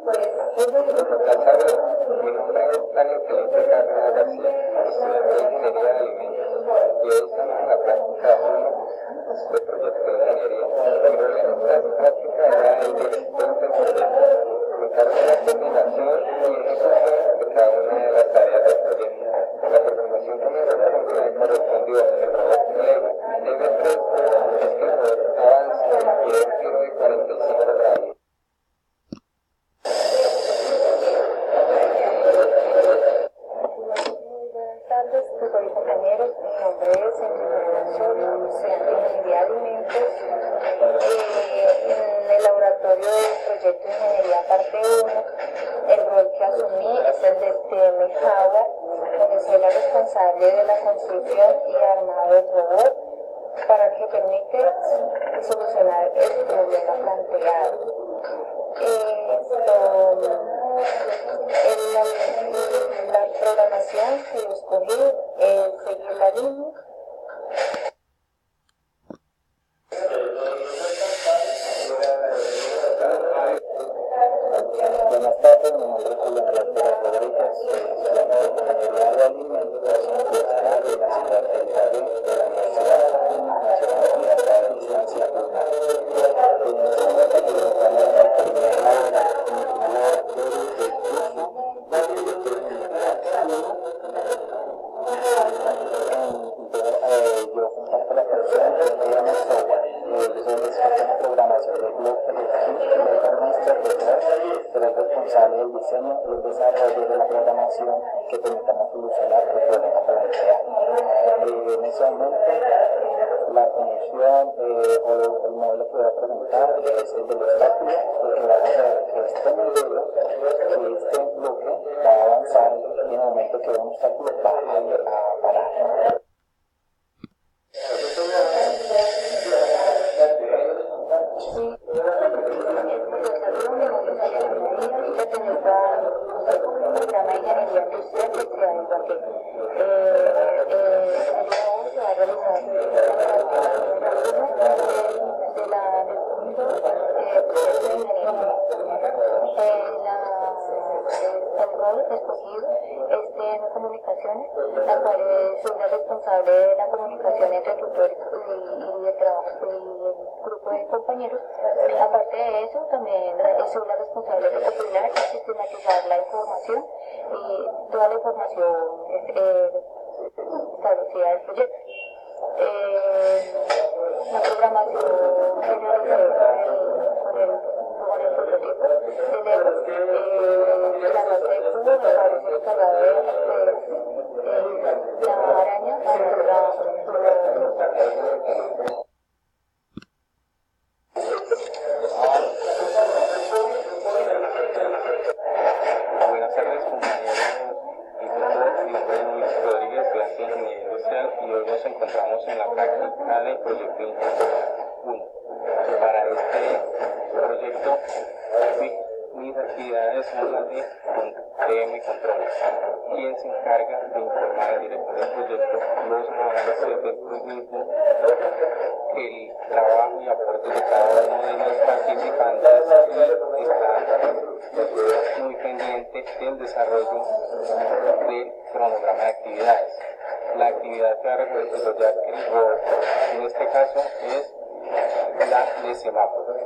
Mi nombre es Daniel Felipe Carrera García, estudiante de Ingeniería de Alimentos, y hoy estamos en la práctica 1 de Proyecto de Ingeniería. Mi rol en esta práctica era el director del proyecto. Me encargo de la coordinación y ejecución de cada una de las tareas del proyecto. La programación que me correspondió en el robot Lego DB3 es que el robot avance y dé un giro de 45 grados. Compañeros, mi nombre es estudiante de Ingeniería de Alimentos. En el laboratorio del Proyecto de Ingeniería parte 1, el rol que asumí es el de TM Java, donde soy la responsable de la construcción y armado del robot para que permite solucionar el problema planteado. La programación que yo escogí es seguir la línea. Buenas tardes, mi nombre es Julián Rodríguez, soy estudiante de Ingeniería de Alimentos de la ciudad de Ibagué, de la Universidad Nacional de Licenciatura. En este momento nos encontramos en la primera serie del curso de Proyecto de Ingeniería. Yo comparto la persona que me llama software. Yo soy el experto en programación de bloques de será el responsable del diseño y el desarrollo de la programación que permitamos solucionar el problema planteado. En ese momento, la función o el modelo que voy a presentar es el del obstáculo, porque vamos a ver que este modelo, que este bloque va a avanzar y en el momento que un obstáculo va a parar. El rol escogido es de comunicaciones, la cual soy la responsable de la comunicación entre tutores y de trabajo y el grupo de compañeros. Aparte de eso, también soy la responsable de recopilar y sistematizar la información y toda la información establecida del proyecto. La programación que realicé con el prototipo de Lego, la base de cubo, me parece encargado de la araña a nuestra. Buenas tardes, compañeros y todos. Mi nombre es Luis Rodríguez, estudiante de Ingeniería Industrial, y hoy nos encontramos en la práctica del Proyecto de Ingeniería 1. Para este proyecto, mis actividades son las de TM Controles, quien se encarga de informar al director del proyecto los avances del proyecto, el trabajo y aporte de cada uno de los participantes, y está muy pendiente del desarrollo del cronograma de actividades. La actividad que va a desarrollar el robot en este caso es la de semáforo.